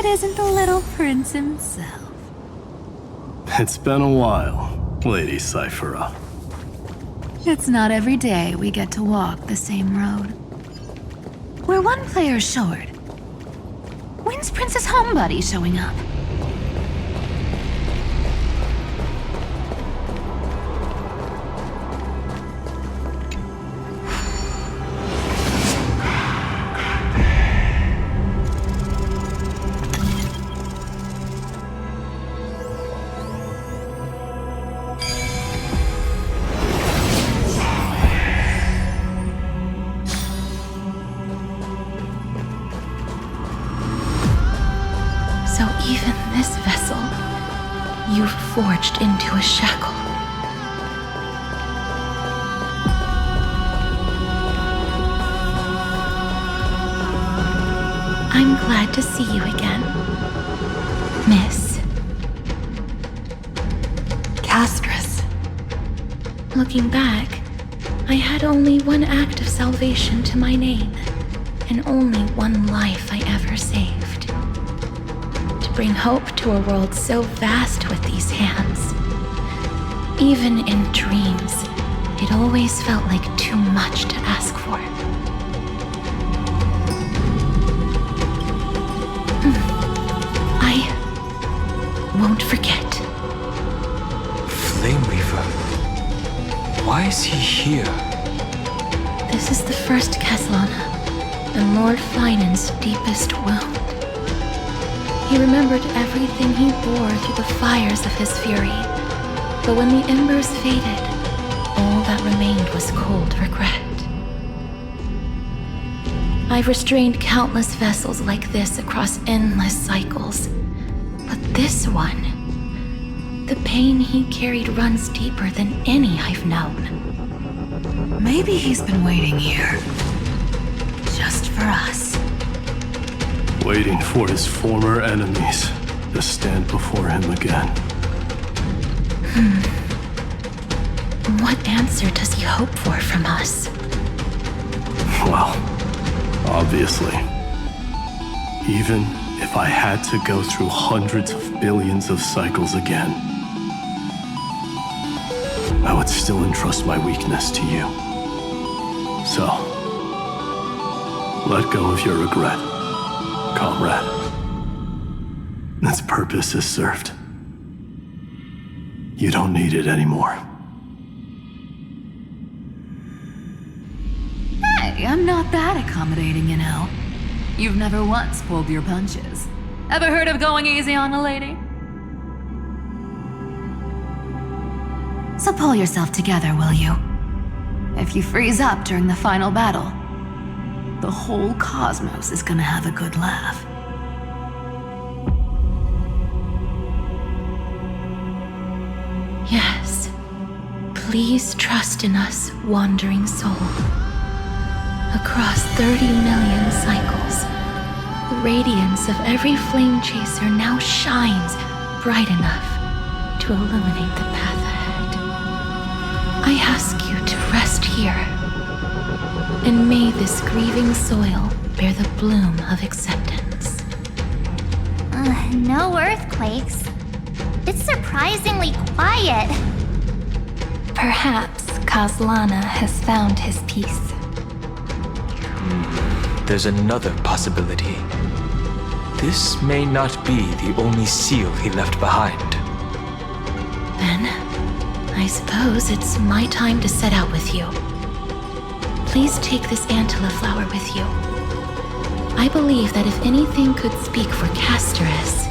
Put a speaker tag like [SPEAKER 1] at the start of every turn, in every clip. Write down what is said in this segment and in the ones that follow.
[SPEAKER 1] isn't the little prince himself.
[SPEAKER 2] It's been a while, Lady Cyphera.
[SPEAKER 1] It's not every day we get to walk the same road. We're one player short. When's Princess Homebuddy showing up?
[SPEAKER 3] So even this vessel, you've forged into a shackle. I'm glad to see you again, Miss Castress. Looking back, I had only one act of salvation to my name, and only one life I ever saved. Bring hope to a world so vast with these hands. Even in dreams, it always felt like too much to ask for. I won't forget.
[SPEAKER 4] Flame Weaver? Why is he here?
[SPEAKER 3] This is the first Caslana, and Lord Flynan's deepest wound. He remembered everything he bore through the fires of his fury, but when the embers faded, all that remained was cold regret. I've restrained countless vessels like this across endless cycles, but this one, the pain he carried runs deeper than any I've known.
[SPEAKER 1] Maybe he's been waiting here, just for us.
[SPEAKER 2] Waiting for his former enemies to stand before him again.
[SPEAKER 3] What answer does he hope for from us?
[SPEAKER 2] Well, obviously. Even if I had to go through hundreds of billions of cycles again, I would still entrust my weakness to you. So, let go of your regret, comrade. Its purpose is served. You don't need it anymore.
[SPEAKER 1] Hey, I'm not that accommodating, you know. You've never once pulled your punches. Ever heard of going easy on a lady? So pull yourself together, will you? If you freeze up during the final battle, the whole cosmos is gonna have a good laugh.
[SPEAKER 3] Yes. Please trust in us, wandering soul. Across 30 million cycles, the radiance of every flame chaser now shines bright enough to illuminate the path ahead. I ask you to rest here, and may this grieving soil bear the bloom of acceptance.
[SPEAKER 5] No earthquakes. It's surprisingly quiet.
[SPEAKER 3] Perhaps Caslana has found his peace.
[SPEAKER 4] There's another possibility. This may not be the only seal he left behind.
[SPEAKER 3] Then, I suppose it's my time to set out with you. Please take this Antilla flower with you. I believe that if anything could speak for Castress,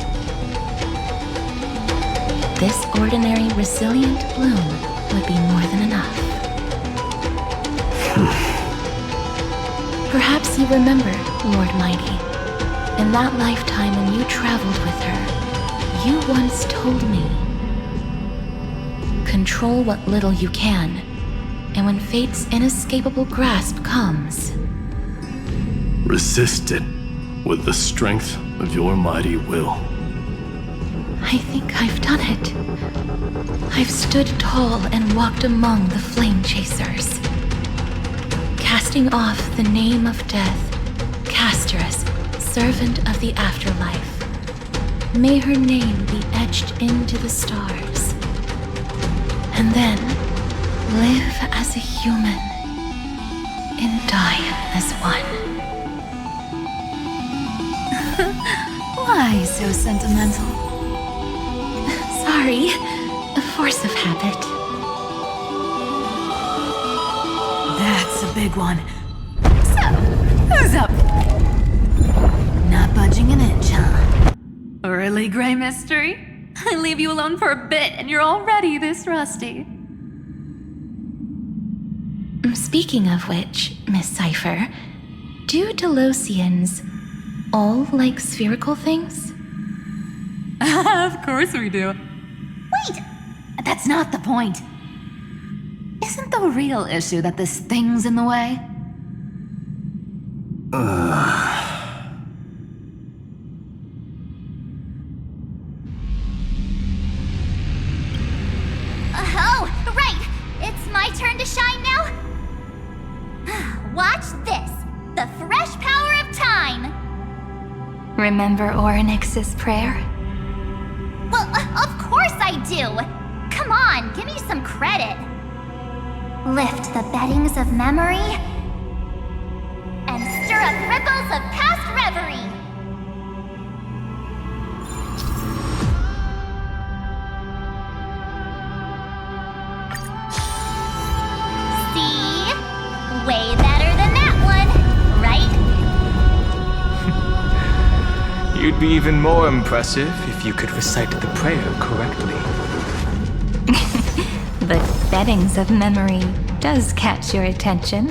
[SPEAKER 3] this ordinary, resilient bloom would be more than enough. Perhaps you remember, Lord Mighty, in that lifetime when you traveled with her, you once told me, control what little you can, and when fate's inescapable grasp comes,
[SPEAKER 2] resist it with the strength of your mighty will.
[SPEAKER 3] I think I've done it. I've stood tall and walked among the flame chasers, casting off the name of death, Castress, servant of the afterlife, May her name be etched into the stars. And then live as a human and die as one.
[SPEAKER 1] Why so sentimental?
[SPEAKER 3] Sorry, a force of habit.
[SPEAKER 1] That's a big one. So, who's up? Not budging an inch, huh? Really, Gray Mystery? I leave you alone for a bit and you're already this rusty.
[SPEAKER 3] Speaking of which, Miss Cypher, do Delosians all like spherical things?
[SPEAKER 1] Of course we do. Wait! That's not the point. Isn't the real issue that this thing's in the way?
[SPEAKER 5] Oh, right! It's my turn to shine now? Watch this! The fresh power of time!
[SPEAKER 3] Remember Orynyx's prayer?
[SPEAKER 5] Well, of course I do! Come on, give me some credit. Lift the beddings of memory and stir up ripples of past reverie. See? Way better than that one, right?
[SPEAKER 4] You'd be even more impressive if you could recite the prayer correctly.
[SPEAKER 3] The beddings of memory does catch your attention.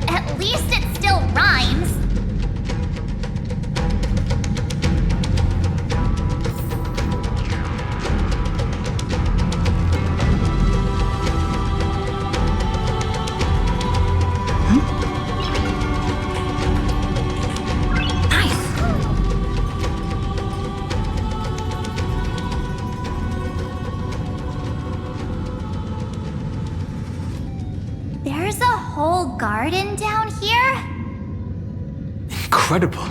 [SPEAKER 5] At least it still rhymes. There's a whole garden down here?
[SPEAKER 4] Incredible.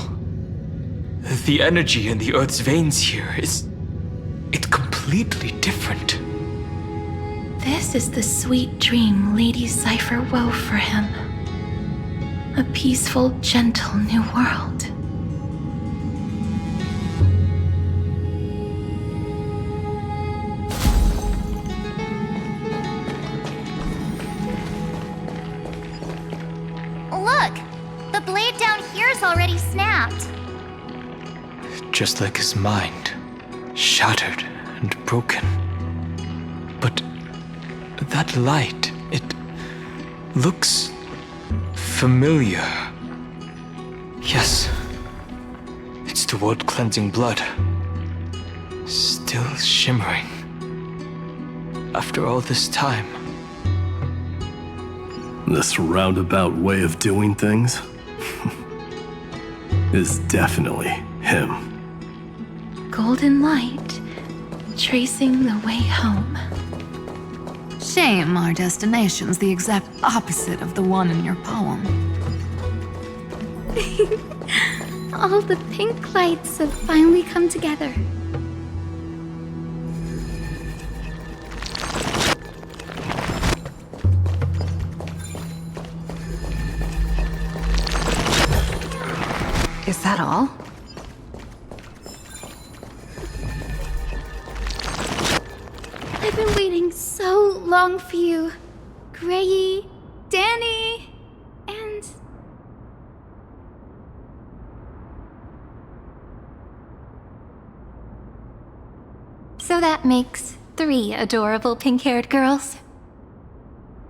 [SPEAKER 4] The energy in the Earth's veins here it's completely different.
[SPEAKER 3] This is the sweet dream Lady Cypher wove for him. A peaceful, gentle new world.
[SPEAKER 5] Look! The blade down here's already snapped.
[SPEAKER 4] Just like his mind, shattered and broken. But that light, it looks familiar. Yes, it's the world-cleansing blood. Still shimmering. After all this time.
[SPEAKER 2] This roundabout way of doing things is definitely him.
[SPEAKER 3] Golden light, tracing the way home.
[SPEAKER 1] Shame our destination's the exact opposite of the one in your poem.
[SPEAKER 6] All the pink lights have finally come together.
[SPEAKER 1] Is that all?
[SPEAKER 6] I've been waiting so long for you, Grayy, Danny, and... So that makes 3 adorable pink-haired girls.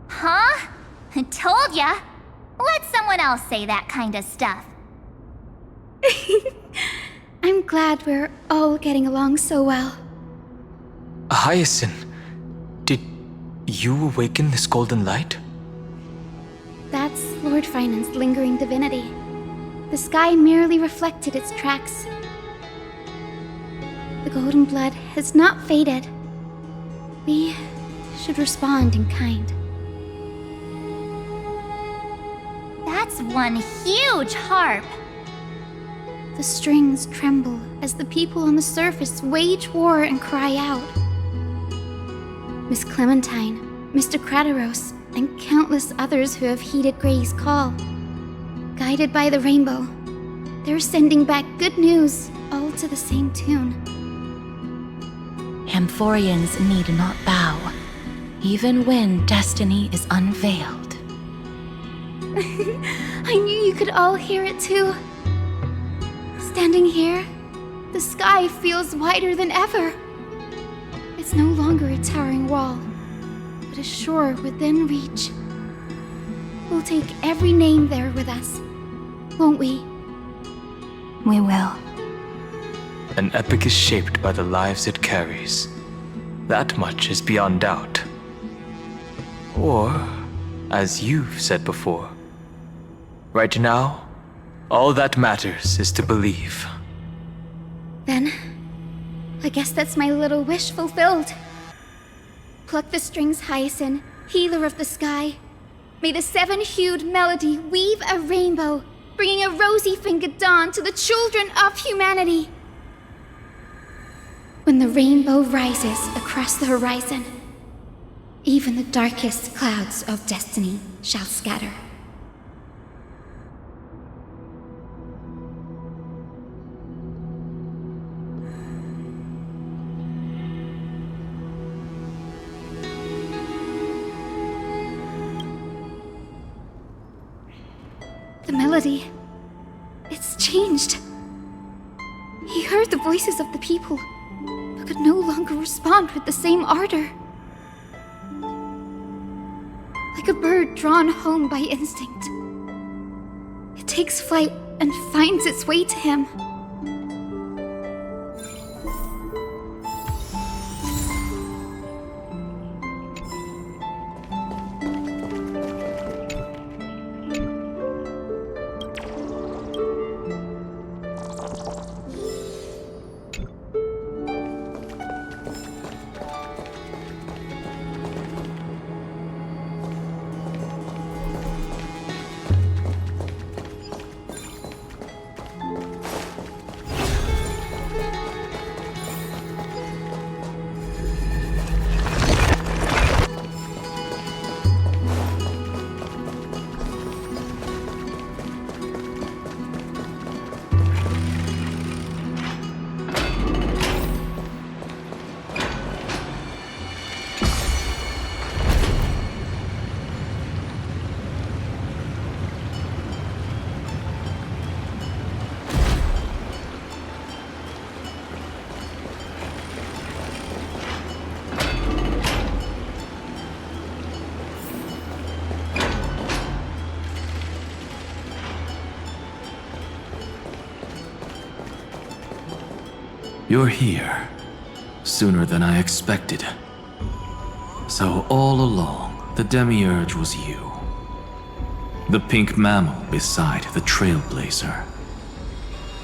[SPEAKER 5] Huh? I told ya! Let someone else say that kind of stuff.
[SPEAKER 6] I'm glad we're all getting along so well.
[SPEAKER 4] Hyacinth, did you awaken this golden light?
[SPEAKER 6] That's Lord Finance's lingering divinity. The sky merely reflected its tracks. The golden blood has not faded. We should respond in kind.
[SPEAKER 5] That's one huge harp.
[SPEAKER 6] The strings tremble as the people on the surface wage war and cry out. Miss Clementine, Mr. Crateros, and countless others who have heeded Gray's call. Guided by the rainbow, they're sending back good news, all to the same tune.
[SPEAKER 3] Amphorians need not bow, even when destiny is unveiled.
[SPEAKER 6] I knew you could all hear it too. Standing here, the sky feels wider than ever. It's no longer a towering wall, but a shore within reach. We'll take every name there with us, won't we?
[SPEAKER 3] We will.
[SPEAKER 4] An epic is shaped by the lives it carries. That much is beyond doubt. Or, as you've said before, right now, all that matters is to believe.
[SPEAKER 6] Then, I guess that's my little wish fulfilled. Pluck the strings, Hyacinth, healer of the sky. May the seven-hued melody weave a rainbow, bringing a rosy-fingered dawn to the children of humanity. When the rainbow rises across the horizon, even the darkest clouds of destiny shall scatter. The melody, it's changed. He heard the voices of the people, but could no longer respond with the same ardor. Like a bird drawn home by instinct, it takes flight and finds its way to him.
[SPEAKER 7] You're here. Sooner than I expected. So all along, the Demiurge was you. The pink mammal beside the Trailblazer.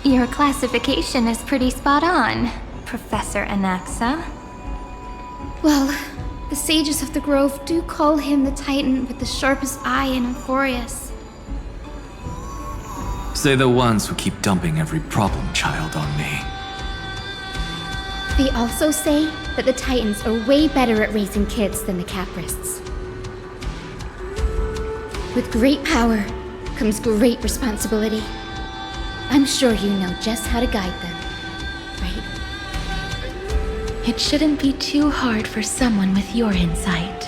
[SPEAKER 8] Your classification is pretty spot on, Professor Anaxa.
[SPEAKER 6] Well, the sages of the Grove do call him the Titan with the sharpest eye in Euphorius.
[SPEAKER 7] Say the ones who keep dumping every problem child on me.
[SPEAKER 6] They also say that the Titans are way better at raising kids than the Caprists. With great power comes great responsibility. I'm sure you know just how to guide them, right?
[SPEAKER 3] It shouldn't be too hard for someone with your insight.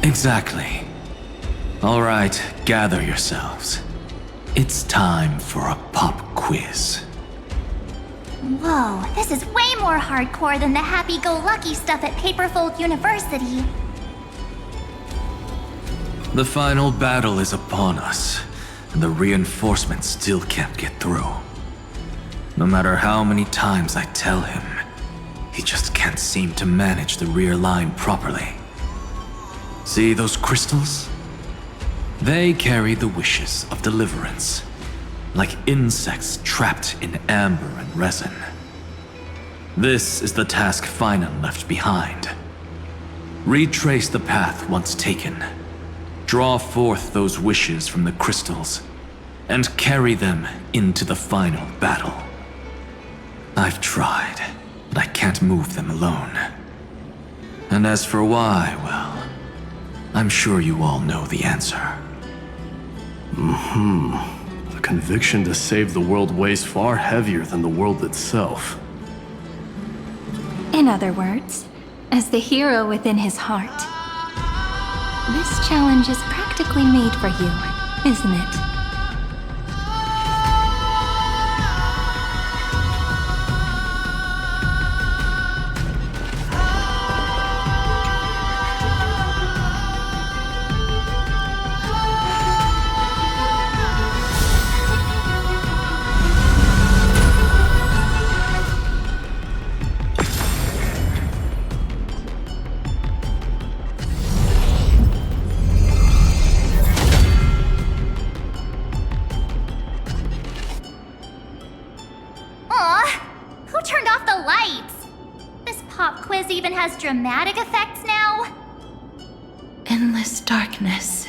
[SPEAKER 7] Exactly. All right, gather yourselves. It's time for a pop quiz.
[SPEAKER 5] Whoa, this is way more hardcore than the happy-go-lucky stuff at Paperfold University.
[SPEAKER 7] The final battle is upon us, and the reinforcements still can't get through. No matter how many times I tell him, he just can't seem to manage the rear line properly. See those crystals? They carry the wishes of deliverance, like insects trapped in amber and resin. This is the task Finan left behind. Retrace the path once taken. Draw forth those wishes from the crystals and carry them into the final battle. I've tried, but I can't move them alone. And as for why, well, I'm sure you all know the answer.
[SPEAKER 2] The conviction to save the world weighs far heavier than the world itself.
[SPEAKER 8] In other words, as the hero within his heart, this challenge is practically made for you, isn't it?
[SPEAKER 5] Who turned off the lights? This pop quiz even has dramatic effects now?
[SPEAKER 3] Endless darkness.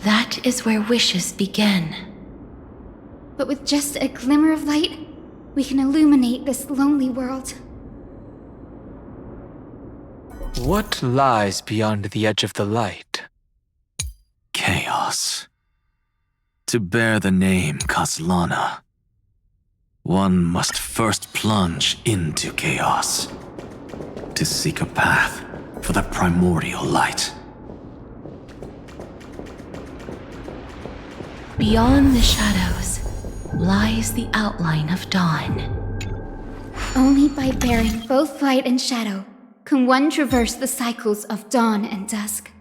[SPEAKER 3] That is where wishes begin.
[SPEAKER 6] But with just a glimmer of light, we can illuminate this lonely world.
[SPEAKER 4] What lies beyond the edge of the light?
[SPEAKER 7] Chaos. To bear the name Kaslana, one must first plunge into chaos to seek a path for the primordial light.
[SPEAKER 3] Beyond the shadows lies the outline of dawn.
[SPEAKER 6] Only by bearing both light and shadow can one traverse the cycles of dawn and dusk.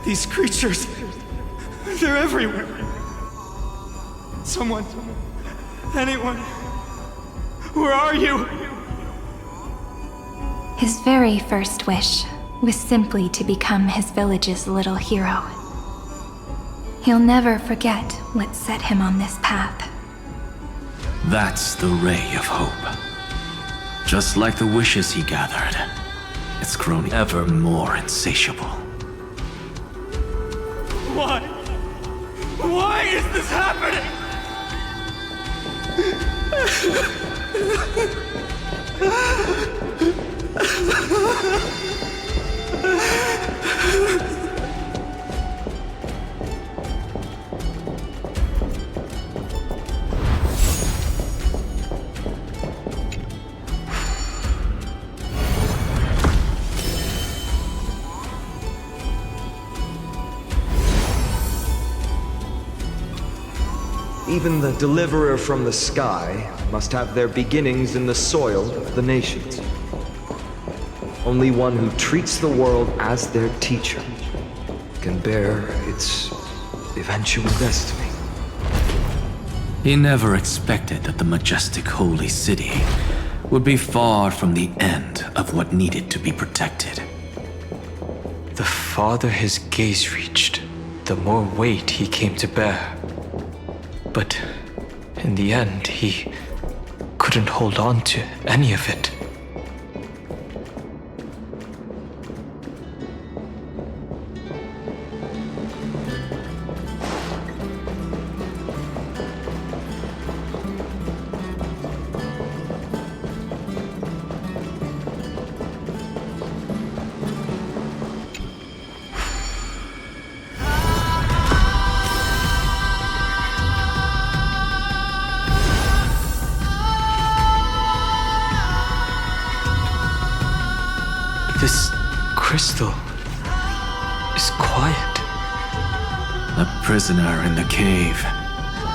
[SPEAKER 9] These creatures, they're everywhere. Someone, anyone, where are you?
[SPEAKER 8] His very first wish was simply to become his village's little hero. He'll never forget what set him on this path.
[SPEAKER 7] That's the ray of hope. Just like the wishes he gathered, it's grown ever more insatiable.
[SPEAKER 9] Why? Why is this happening? Even the deliverer from the sky must have their beginnings in the soil of the nations. Only one who treats the world as their teacher can bear its eventual destiny.
[SPEAKER 7] He never expected that the majestic holy city would be far from the end of what needed to be protected.
[SPEAKER 4] The farther his gaze reached, the more weight he came to bear. But in the end, he couldn't hold on to any of it. This crystal is quiet.
[SPEAKER 7] A prisoner in the cave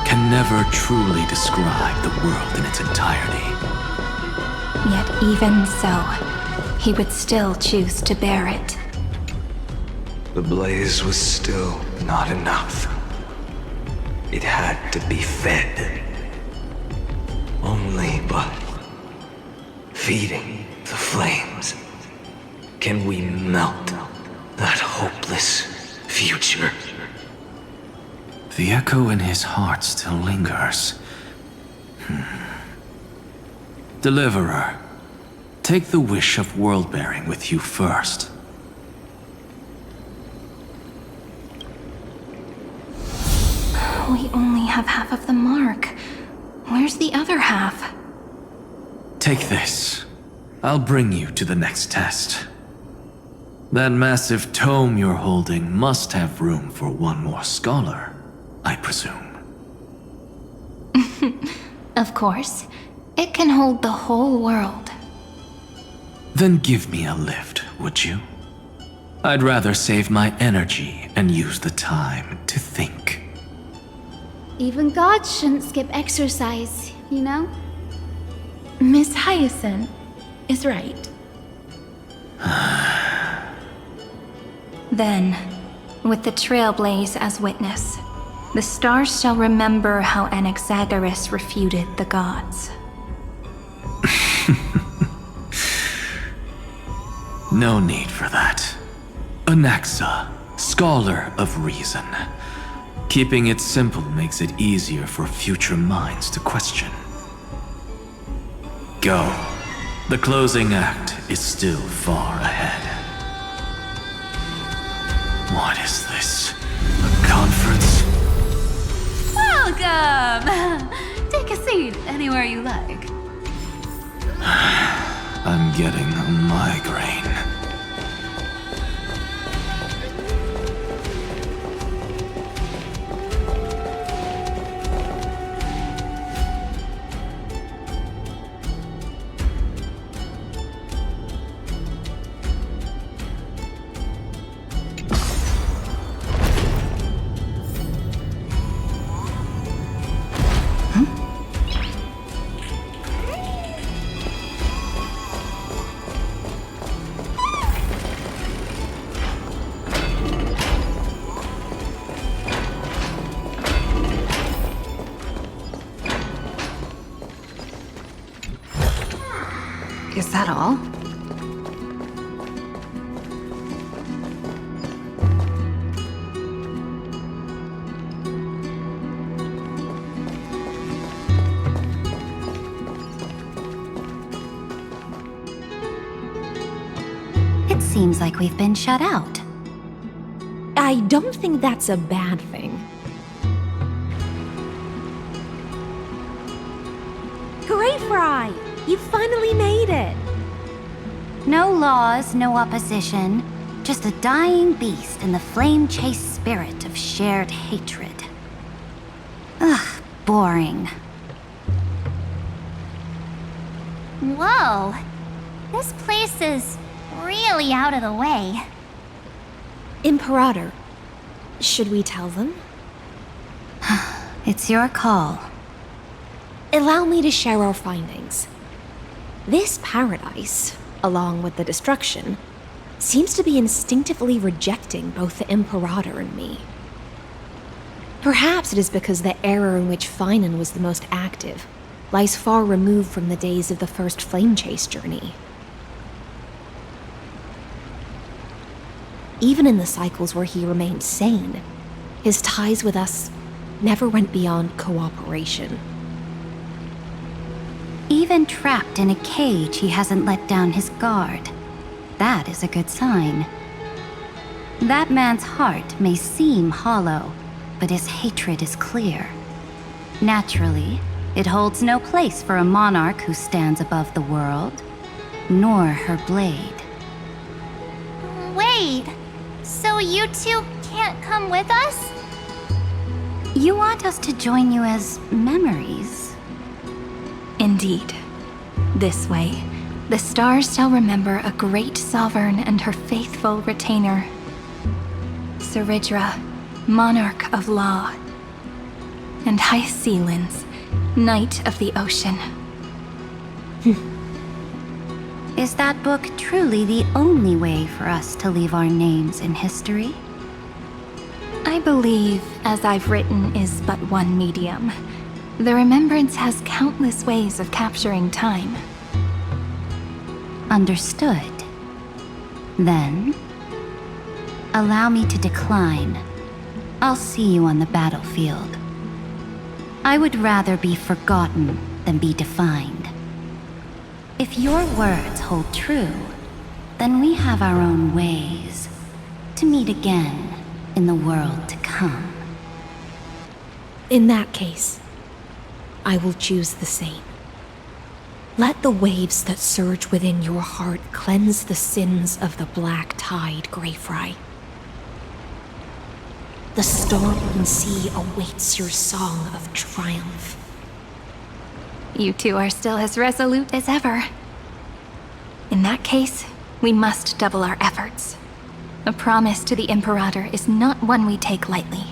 [SPEAKER 7] can never truly describe the world in its entirety.
[SPEAKER 8] Yet even so, he would still choose to bear it.
[SPEAKER 9] The blaze was still not enough. It had to be fed.
[SPEAKER 7] feeding the flames? Can we melt that hopeless future? The echo in his heart still lingers. Deliverer, take the wish of world-bearing with you first.
[SPEAKER 8] We only have half of the mark. Where's the other half?
[SPEAKER 7] Take this. I'll bring you to the next test. That massive tome you're holding must have room for one more scholar, I presume.
[SPEAKER 8] Of course. It can hold the whole world.
[SPEAKER 7] Then give me a lift, would you? I'd rather save my energy and use the time to think.
[SPEAKER 6] Even gods shouldn't skip exercise, you know?
[SPEAKER 3] Miss Hyacinth is right.
[SPEAKER 8] Then, with the Trailblaze as witness, the stars shall remember how Anaxagoras refuted the gods.
[SPEAKER 7] No need for that. Anaxa, scholar of reason. Keeping it simple makes it easier for future minds to question. Go. The closing act is still far ahead. What is this? A conference?
[SPEAKER 1] Welcome! Take a seat anywhere you like.
[SPEAKER 7] I'm getting a migraine.
[SPEAKER 1] Is that all? It seems like we've been shut out.
[SPEAKER 10] I don't think that's a bad thing. Great, Fry! You finally made it!
[SPEAKER 5] No laws, no opposition. Just a dying beast and the flame-chased spirit of shared hatred. Ugh, boring. Whoa. This place is really out of the way.
[SPEAKER 10] Imperator, should we tell them?
[SPEAKER 5] It's your call.
[SPEAKER 10] Allow me to share our findings. This paradise, along with the destruction, seems to be instinctively rejecting both the Imperator and me. Perhaps it is because the era in which Finan was the most active lies far removed from the days of the first flame chase journey. Even in the cycles where he remained sane, his ties with us never went beyond cooperation.
[SPEAKER 5] Even trapped in a cage, he hasn't let down his guard. That is a good sign. That man's heart may seem hollow, but his hatred is clear. Naturally, it holds no place for a monarch who stands above the world, nor her blade. Wait, so you two can't come with us? You want us to join you as memories?
[SPEAKER 8] Indeed. This way, the stars shall remember a great sovereign and her faithful retainer. Saridra, monarch of law. And Hyacinth, knight of the ocean.
[SPEAKER 5] Is that book truly the only way for us to leave our names in history?
[SPEAKER 8] I believe, as I've written, is but one medium. The remembrance has countless ways of capturing time.
[SPEAKER 11] Understood. Then, allow me to decline. I'll see you on the battlefield. I would rather be forgotten than be defined. If your words hold true, then we have our own ways to meet again in the world to come.
[SPEAKER 10] In that case, I will choose the same. Let the waves that surge within your heart cleanse the sins of the black tide, Greyfry. The storm sea awaits your song of triumph.
[SPEAKER 8] You two are still as resolute as ever. In that case, we must double our efforts. A promise to the Imperator is not one we take lightly.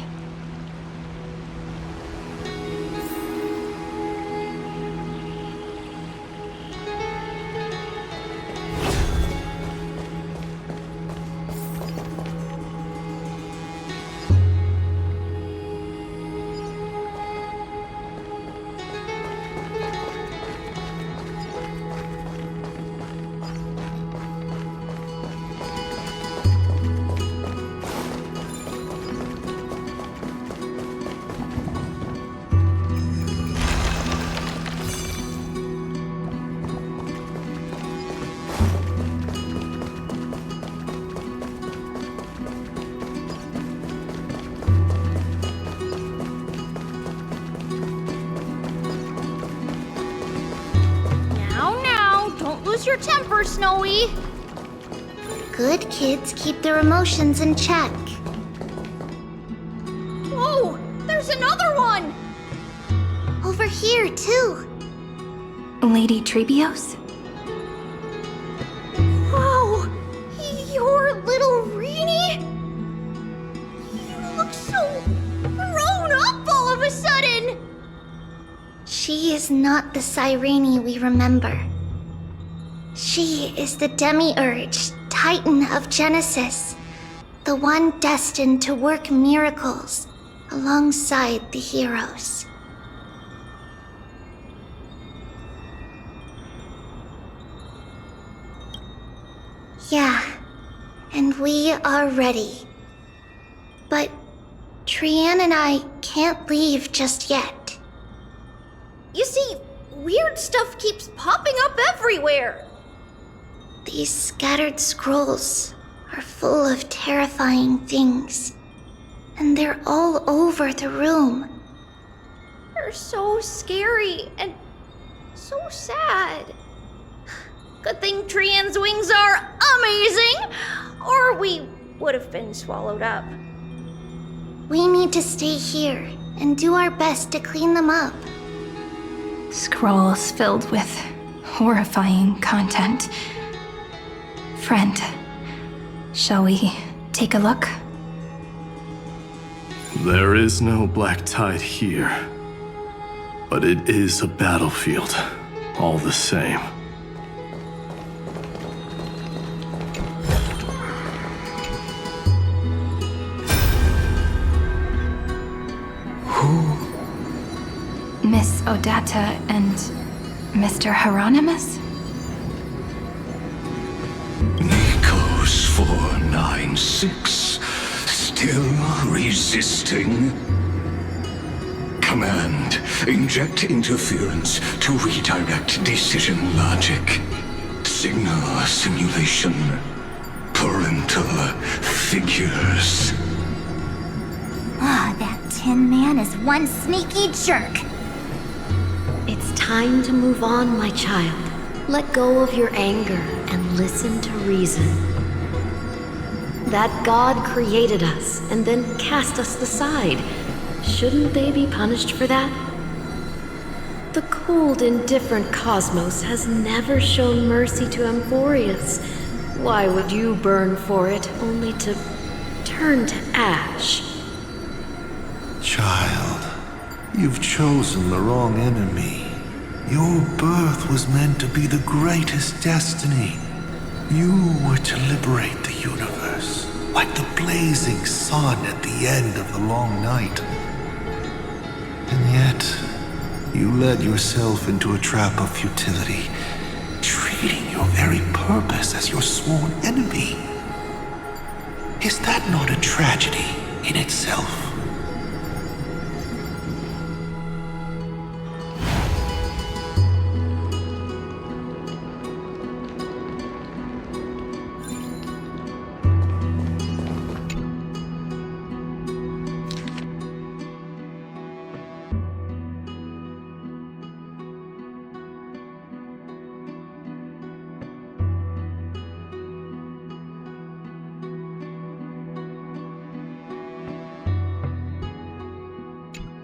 [SPEAKER 5] Lose your temper, Snowy. Good kids keep their emotions in check. Whoa, there's another one! Over here, too.
[SPEAKER 8] Lady Trebios?
[SPEAKER 5] Whoa, you're little Reenie? You look so grown up all of a sudden! She is not the Cyrene we remember. She is the Demiurge, Titan of Genesis, the one destined to work miracles alongside the heroes. Yeah, and we are ready. But Trian and I can't leave just yet. You see, weird stuff keeps popping up everywhere. These scattered scrolls are full of terrifying things, and they're all over the room. They're so scary and so sad. Good thing Trian's wings are amazing, or we would have been swallowed up. We need to stay here and do our best to clean them up.
[SPEAKER 8] Scrolls filled with horrifying content. Friend, shall we take a look?
[SPEAKER 2] There is no black tide here, but it is a battlefield, all the same.
[SPEAKER 8] Miss Odetta and Mr. Hieronymus?
[SPEAKER 12] Nikos 496, still resisting? Command, inject interference to redirect decision logic. Signal simulation. Parental figures.
[SPEAKER 5] Ah, that Tin Man is one sneaky jerk.
[SPEAKER 13] It's time to move on, my child. Let go of your anger and listen to reason. That God created us and then cast us aside. Shouldn't they be punished for that? The cold, indifferent cosmos has never shown mercy to Amphorius. Why would you burn for it, only to turn to ash?
[SPEAKER 14] Child, you've chosen the wrong enemy. Your birth was meant to be the greatest destiny. You were to liberate the universe, like the blazing sun at the end of the long night. And yet, you led yourself into a trap of futility, treating your very purpose as your sworn enemy. Is that not a tragedy in itself?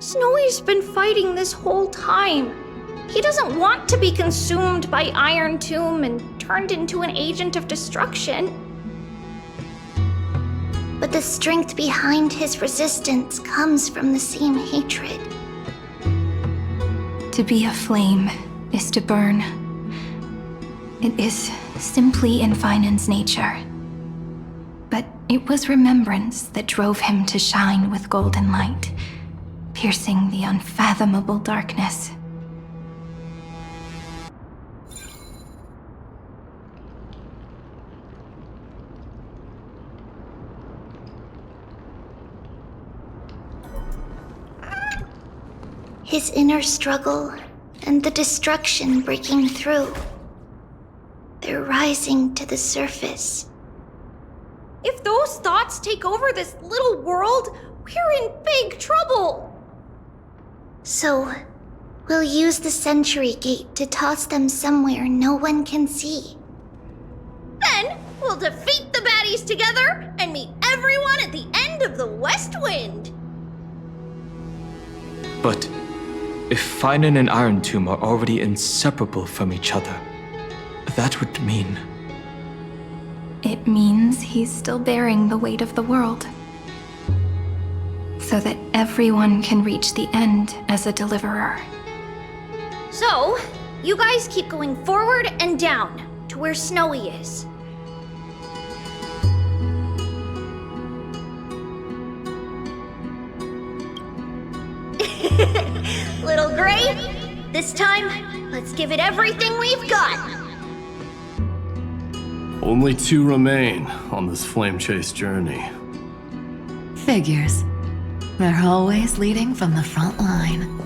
[SPEAKER 3] Snowy's been fighting this whole time. He doesn't want to be consumed by Iron Tomb and turned into an agent of destruction.
[SPEAKER 6] But the strength behind his resistance comes from the same hatred.
[SPEAKER 8] To be a flame is to burn. It is simply in Finan's nature. But it was remembrance that drove him to shine with golden light, piercing the unfathomable darkness.
[SPEAKER 6] His inner struggle and the destruction breaking through. They're rising to the surface.
[SPEAKER 3] If those thoughts take over this little world, we're in big trouble.
[SPEAKER 6] So, we'll use the Century Gate to toss them somewhere no one can see.
[SPEAKER 3] Then we'll defeat the baddies together and meet everyone at the end of the West Wind.
[SPEAKER 4] But if Finan and Iron Tomb are already inseparable from each other, that would mean...
[SPEAKER 8] It means he's still bearing the weight of the world, so that everyone can reach the end as a deliverer.
[SPEAKER 3] So, you guys keep going forward and down to where Snowy is. Little Gray, this time, let's give it everything we've got.
[SPEAKER 2] Only 2 remain on this flame chase journey.
[SPEAKER 1] Figures. They're always leading from the front line.